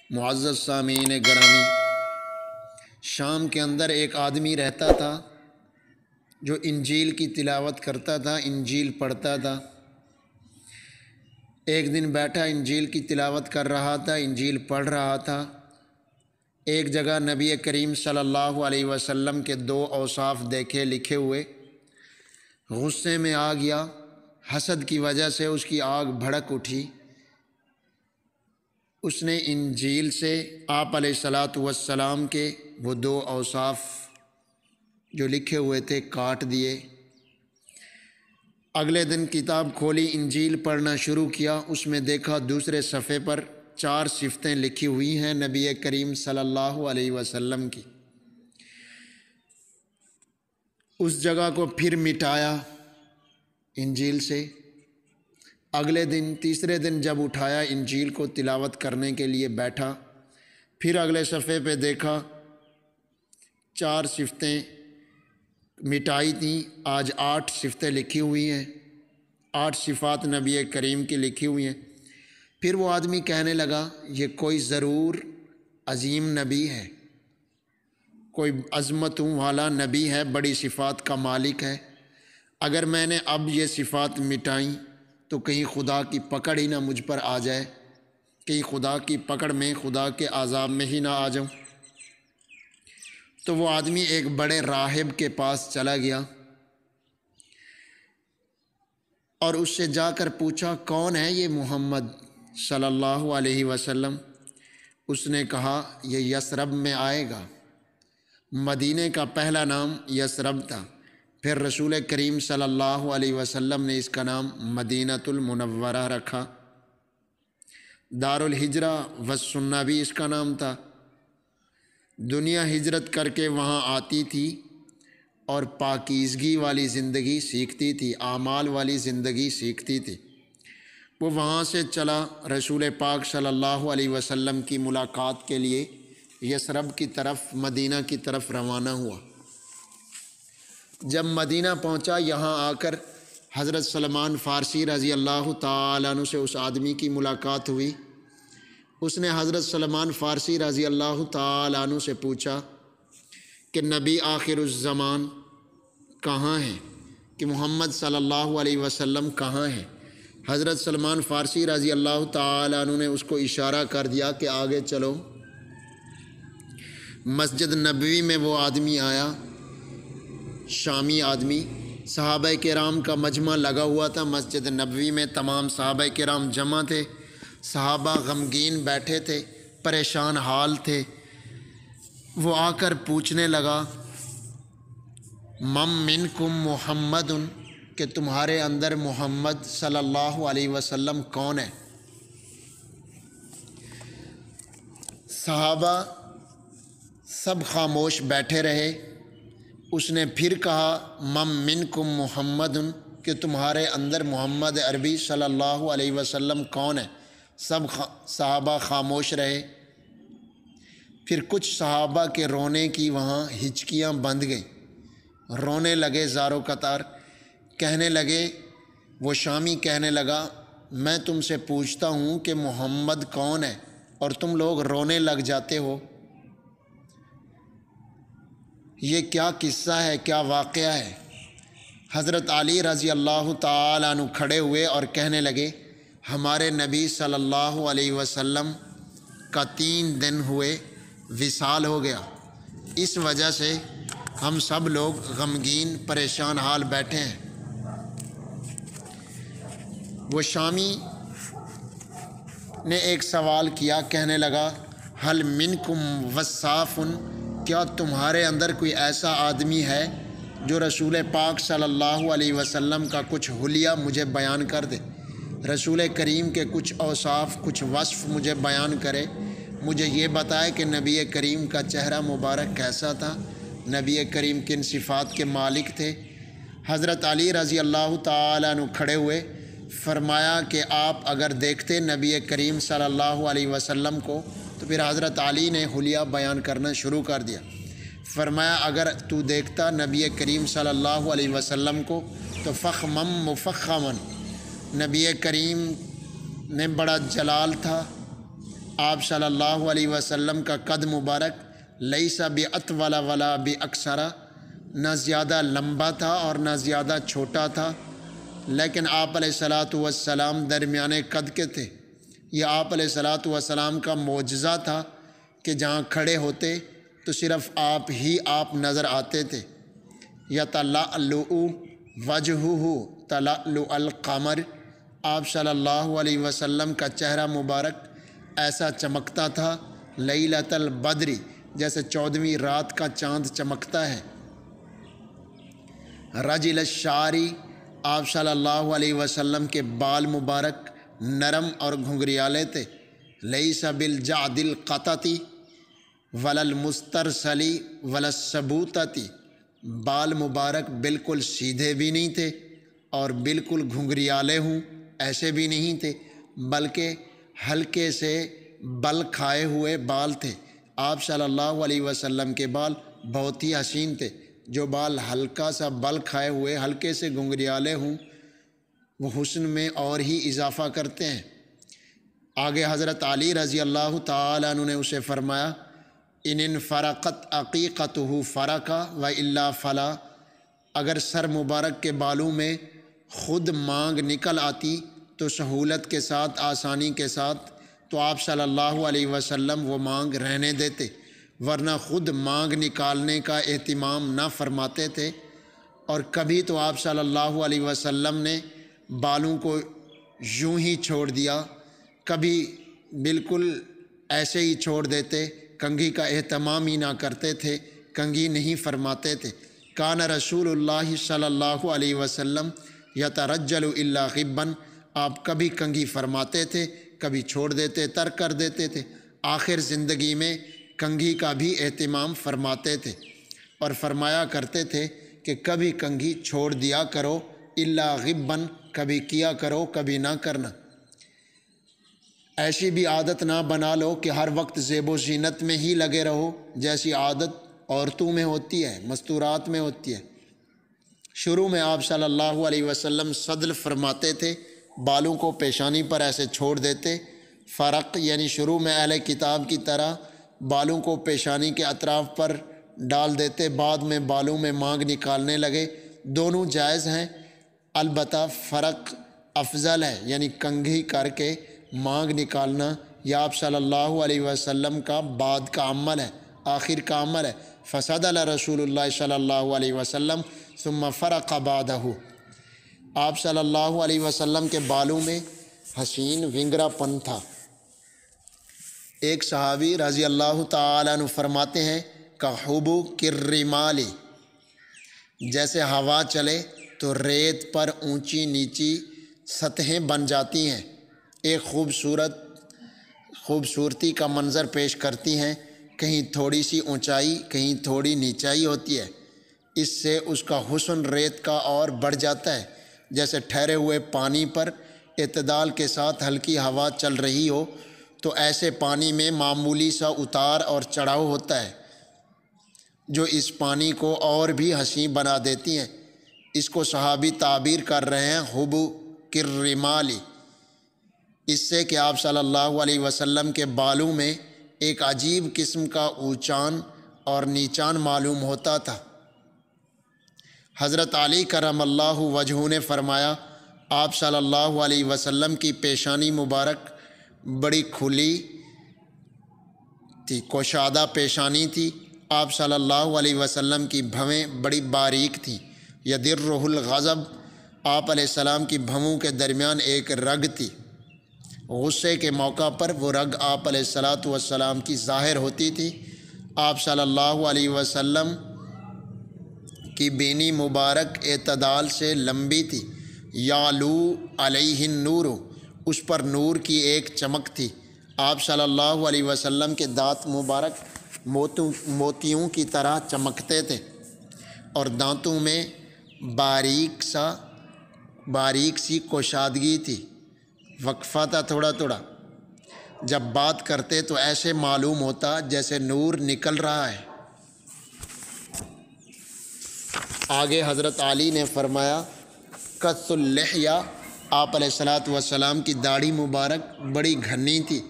معزز سامعین گرامی، شام کے اندر ایک آدمی رہتا تھا جو انجیل کی تلاوت کرتا تھا، انجیل پڑھتا تھا۔ ایک دن بیٹھا انجیل کی تلاوت کر رہا تھا، انجیل پڑھ رہا تھا۔ ایک جگہ نبی کریم صلی اللہ علیہ وسلم کے 2 اوصاف دیکھے لکھے ہوئے، غصے میں آ گیا، حسد کی وجہ سے اس کی آگ بھڑک اٹھی۔ اس نے انجیل سے آپ علیہ الصلاۃ والسلام کے وہ 2 اوصاف جو لکھے ہوئے تھے کاٹ دیے۔ اگلے دن کتاب کھولی، انجیل پڑھنا شروع کیا، اس میں دیکھا دوسرے صفحے پر 4 صفتیں لکھی ہوئی ہیں نبی کریم صلی اللہ علیہ وسلم کی۔ اس جگہ کو پھر مٹایا انجیل سے۔ اگلے دن تیسرے دن جب اٹھایا انجیل کو تلاوت کرنے کے لیے بیٹھا، پھر اگلے صفحے پہ دیکھا 4 صفتیں مٹائی تھیں، آج 8 صفتیں لکھی ہوئی ہیں، 8 صفات نبی کریم کی لکھی ہوئی ہیں۔ پھر وہ آدمی کہنے لگا یہ کوئی ضرور عظیم نبی ہے، کوئی عظمتوں والا نبی ہے، بڑی صفات کا مالک ہے۔ اگر میں نے اب یہ صفات مٹائیں تو کہیں خدا کی پکڑ ہی نہ مجھ پر آ جائے، کہیں خدا کی پکڑ میں، خدا کے عذاب میں ہی نہ آ جاؤں۔ تو وہ آدمی ایک بڑے راہب کے پاس چلا گیا اور اس سے جا کر پوچھا کون ہے یہ محمد صلی اللہ علیہ وسلم؟ اس نے کہا یہ یثرب میں آئے گا۔ مدینے کا پہلا نام یثرب تھا، پھر رسول کریم صلی اللہ علیہ وسلم نے اس کا نام مدینۃ المنورہ رکھا۔ دار الہجرہ والسنہ بھی اس کا نام تھا۔ دنیا ہجرت کر کے وہاں آتی تھی اور پاکیزگی والی زندگی سیکھتی تھی، اعمال والی زندگی سیکھتی تھی۔ وہ وہاں سے چلا رسول پاک صلی اللہ علیہ وسلم کی ملاقات کے لیے یثرب کی طرف، مدینہ کی طرف روانہ ہوا۔ جب مدینہ پہنچا، یہاں آ کر حضرت سلمان فارسی رضی اللہ تعالیٰ عنہ سے اس آدمی کی ملاقات ہوئی۔ اس نے حضرت سلمان فارسی رضی اللہ تعالیٰ عنہ سے پوچھا کہ نبی آخر الزمان کہاں ہیں، کہ محمد صلی اللہ علیہ وسلم کہاں ہیں؟ حضرت سلمان فارسی رضی اللہ تعالیٰ عنہ نے اس کو اشارہ کر دیا کہ آگے چلو۔ مسجد نبوی میں وہ آدمی آیا، شامی آدمی۔ صحابہ کرام کا مجمع لگا ہوا تھا مسجد نبوی میں، تمام صحابہ کرام جمع تھے، صحابہ غمگین بیٹھے تھے، پریشان حال تھے۔ وہ آ کر پوچھنے لگا مم منکم محمد، کہ تمہارے اندر محمد صلی اللہ علیہ وسلم کون ہے؟ صحابہ سب خاموش بیٹھے رہے۔ اس نے پھر کہا مم منکم محمد، کہ تمہارے اندر محمد عربی صلی اللہ علیہ وسلم کون ہے؟ سب صحابہ خاموش رہے۔ پھر کچھ صحابہ کے رونے کی وہاں ہچکیاں بندھ گئیں، رونے لگے زارو قطار، کہنے لگے، وہ شامی کہنے لگا میں تم سے پوچھتا ہوں کہ محمد کون ہے اور تم لوگ رونے لگ جاتے ہو، یہ کیا قصہ ہے، کیا واقعہ ہے؟ حضرت علی رضی اللہ تعالیٰ عنہ کھڑے ہوئے اور کہنے لگے ہمارے نبی صلی اللہ علیہ وسلم کا 3 دن ہوئے وصال ہو گیا، اس وجہ سے ہم سب لوگ غمگین پریشان حال بیٹھے ہیں۔ وہ شامی نے ایک سوال کیا، کہنے لگا حل منکم وصاف، کیا تمہارے اندر کوئی ایسا آدمی ہے جو رسول پاک صلی اللہ علیہ وسلم کا کچھ حلیہ مجھے بیان کر دے، رسول کریم کے کچھ اوصاف، کچھ وصف مجھے بیان کرے، مجھے یہ بتائے کہ نبی کریم کا چہرہ مبارک کیسا تھا، نبی کریم کن صفات کے مالک تھے؟ حضرت علی رضی اللہ تعالیٰ عنہ کھڑے ہوئے، فرمایا کہ آپ اگر دیکھتے نبی کریم صلی اللہ علیہ وسلم کو تو پھر حضرت علی نے حلیہ بیان کرنا شروع کر دیا۔ فرمایا اگر تو دیکھتا نبی کریم صلی اللہ علیہ وسلم کو تو فخمم مفخمن، نبی کریم نے بڑا جلال تھا، آپ صلی اللہ علیہ وسلم کا قد مبارک لیس باطول ولا باقصر، نہ زیادہ لمبا تھا اور نہ زیادہ چھوٹا تھا، لیکن آپ علیہ الصلاۃ والسلام درمیانے قد کے تھے۔ یہ آپ علیہ الصلاۃ والسلام کا معجزہ تھا کہ جہاں کھڑے ہوتے تو صرف آپ نظر آتے تھے۔ یتلألؤ وجہہ تلألؤ القمر، آپ صلی اللہ علیہ وسلم کا چہرہ مبارک ایسا چمکتا تھا لیلۃ البدر، جیسے 14ویں رات کا چاند چمکتا ہے۔ رجل الشعری، آپ صلی اللہ علیہ وسلم کے بال مبارک نرم اور گھنگریالے تھے۔ لیس بالجعد القطط ولا المسترسل ولا السبوتۃ، بال مبارک بالکل سیدھے بھی نہیں تھے اور بالکل گھنگریالے ہوں ایسے بھی نہیں تھے، بلکہ ہلکے سے بل کھائے ہوئے بال تھے۔ آپ صلی اللہ علیہ وسلم کے بال بہت ہی حسین تھے۔ جو بال ہلکا سا بل کھائے ہوئے ہلکے سے گھنگریالے ہوں وہ حسن میں اور ہی اضافہ کرتے ہیں۔ آگے حضرت علی رضی اللہ تعالیٰ عنہ نے اسے فرمایا ان فرقت عقیقتہ فرقا و الا فلا، اگر سر مبارک کے بالوں میں خود مانگ نکل آتی تو سہولت کے ساتھ آسانی کے ساتھ تو آپ صلی اللہ علیہ وسلم وہ مانگ رہنے دیتے، ورنہ خود مانگ نکالنے کا اہتمام نہ فرماتے تھے۔ اور کبھی تو آپ صلی اللہ علیہ وسلم نے بالوں کو یوں ہی چھوڑ دیا، کبھی بالکل ایسے ہی چھوڑ دیتے، کنگھی کا اہتمام ہی نہ کرتے تھے، کنگھی نہیں فرماتے تھے۔ کان رسول اللہ صلی اللہ علیہ وسلم یترجل الا غبا، آپ کبھی کنگھی فرماتے تھے کبھی چھوڑ دیتے، ترک کر دیتے تھے، آخر زندگی میں کنگھی کا بھی اہتمام فرماتے تھے اور فرمایا کرتے تھے کہ کبھی کنگھی چھوڑ دیا کرو الا غبا، کبھی کیا کرو کبھی نہ کرنا۔ ایسی بھی عادت نہ بنا لو کہ ہر وقت زیب و زینت میں ہی لگے رہو، جیسی عادت عورتوں میں ہوتی ہے، مستورات میں ہوتی ہے۔ شروع میں آپ صلی اللہ علیہ وسلم صدل فرماتے تھے، بالوں کو پیشانی پر ایسے چھوڑ دیتے، فرق یعنی شروع میں اہل کتاب کی طرح بالوں کو پیشانی کے اطراف پر ڈال دیتے، بعد میں بالوں میں مانگ نکالنے لگے۔ دونوں جائز ہیں، البتہ فرق افضل ہے، یعنی کنگھی کر کے مانگ نکالنا یہ آپ صلی اللہ علیہ وسلم کا بعد کا عمل ہے، آخر کا عمل ہے۔ فصدل رسول اللہ صلی اللہ علیہ وسلم ثم فرق بعدہ، آپ صلی اللہ علیہ وسلم کے بالوں میں حسین ونگرا پن تھا۔ ایک صحابی رضی اللہ تعالیٰ عنہ فرماتے ہیں کحبو کررمال، جیسے ہوا چلے تو ریت پر اونچی نیچی سطحیں بن جاتی ہیں، ایک خوبصورتی کا منظر پیش کرتی ہیں، کہیں تھوڑی سی اونچائی کہیں تھوڑی نیچائی ہوتی ہے، اس سے اس کا حسن ریت کا اور بڑھ جاتا ہے۔ جیسے ٹھہرے ہوئے پانی پر اعتدال کے ساتھ ہلکی ہوا چل رہی ہو تو ایسے پانی میں معمولی سا اتار اور چڑھاؤ ہوتا ہے جو اس پانی کو اور بھی حسین بنا دیتی ہیں۔ اس کو صحابی تعبیر کر رہے ہیں حبو کررمالی، اس سے کہ آپ صلی اللہ علیہ وسلم کے بالوں میں ایک عجیب قسم کا اونچان اور نیچان معلوم ہوتا تھا۔ حضرت علی کرم اللہ وجہہ نے فرمایا آپ صلی اللہ علیہ وسلم کی پیشانی مبارک بڑی کھلی تھی، کشادہ پیشانی تھی۔ آپ صلی اللہ علیہ وسلم کی بھویں بڑی باریک تھیں۔ یدرہ الغضب، آپ علیہ السلام کی بھووں کے درمیان ایک رگ تھی، غصے کے موقع پر وہ رگ آپ علیہ الصلاۃ والسلام کی ظاہر ہوتی تھی۔ آپ صلی اللہ علیہ وسلم کی بینی مبارک اعتدال سے لمبی تھی، یعلو علیہ النور، اس پر نور کی ایک چمک تھی۔ آپ صلی اللہ علیہ وسلم کے دانت مبارک موتیوں کی طرح چمکتے تھے اور دانتوں میں باریک سی کشادگی تھی، وقفہ تھا تھوڑا تھوڑا، جب بات کرتے تو ایسے معلوم ہوتا جیسے نور نکل رہا ہے۔ آگے حضرت علی نے فرمایا قص اللحیہ، آپ علیہ الصلاۃ والسلام کی داڑھی مبارک بڑی گھنی تھی،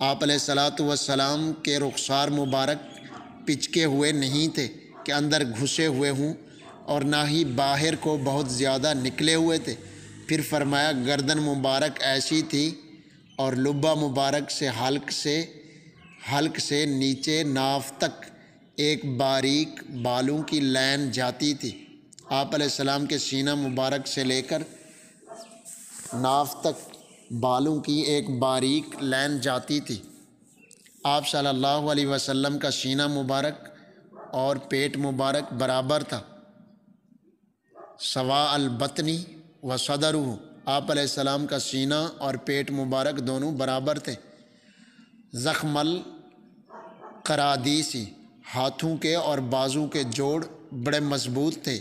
آپ علیہ الصلاۃ والسلام کے رخسار مبارک پچکے ہوئے نہیں تھے کہ اندر گھسے ہوئے ہوں، اور نہ ہی باہر کو بہت زیادہ نکلے ہوئے تھے۔ پھر فرمایا گردن مبارک ایسی تھی اور لبہ مبارک سے حلق سے نیچے ناف تک ایک باریک بالوں کی لین جاتی تھی۔ آپ علیہ السلام کے سینہ مبارک سے لے کر ناف تک بالوں کی ایک باریک لین جاتی تھی۔ آپ صلی اللہ علیہ وسلم کا سینہ مبارک اور پیٹ مبارک برابر تھا، سواء البطنی و صدرہ۔ آپ علیہ السلام کا سینہ اور پیٹ مبارک دونوں برابر تھے۔ زخم القرادیسی، ہاتھوں کے اور بازو کے جوڑ بڑے مضبوط تھے۔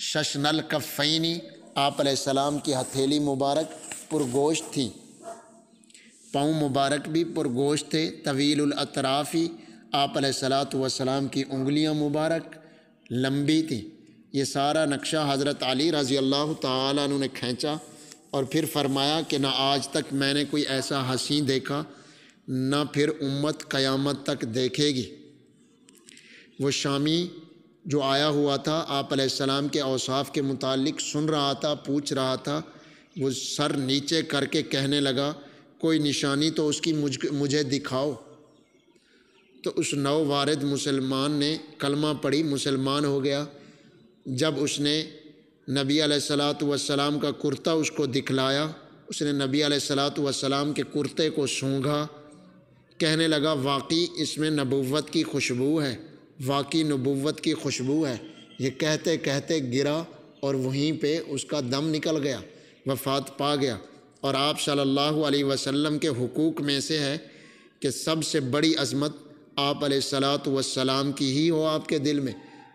ششن الکفینی، آپ علیہ السلام کی ہتھیلی مبارک پرگوشت تھی، پاؤں مبارک بھی پرگوشت تھے۔ طویل الاطرافی، آپ علیہ الصلاۃ والسلام کی انگلیاں مبارک لمبی تھیں۔ یہ سارا نقشہ حضرت علی رضی اللہ تعالیٰ عنہ نے کھینچا اور پھر فرمایا کہ نہ آج تک میں نے کوئی ایسا حسین دیکھا، نہ پھر امت قیامت تک دیکھے گی۔ وہ شامی جو آیا ہوا تھا آپ علیہ السلام کے اوصاف کے متعلق سن رہا تھا، پوچھ رہا تھا، وہ سر نیچے کر کے کہنے لگا کوئی نشانی تو اس کی مجھے دکھاؤ۔ تو اس نو وارد مسلمان نے کلمہ پڑھی، مسلمان ہو گیا۔ جب اس نے نبی علیہ الصلاۃ والسلام کا کرتا اس کو دکھلایا، اس نے نبی علیہ الصلاۃ والسلام کے کرتے کو سونگھا، کہنے لگا واقعی اس میں نبوت کی خوشبو ہے، واقعی نبوت کی خوشبو ہے۔ یہ کہتے کہتے گرا اور وہیں پہ اس کا دم نکل گیا، وفات پا گیا۔ اور آپ صلی اللہ علیہ وسلم کے حقوق میں سے ہے کہ سب سے بڑی عظمت آپ علیہ الصلاۃ والسلام کی ہی ہو آپ کے دل میں۔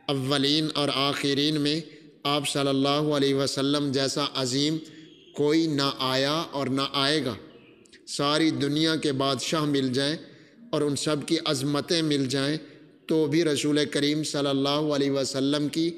اولین اور آخرین میں آپ صلی اللہ علیہ وسلم جیسا عظیم کوئی نہ آیا اور نہ آئے گا۔ ساری دنیا کے بادشاہ مل جائیں اور ان سب کی عظمتیں مل جائیں تو بھی رسول کریم صلی اللہ علیہ وسلم کی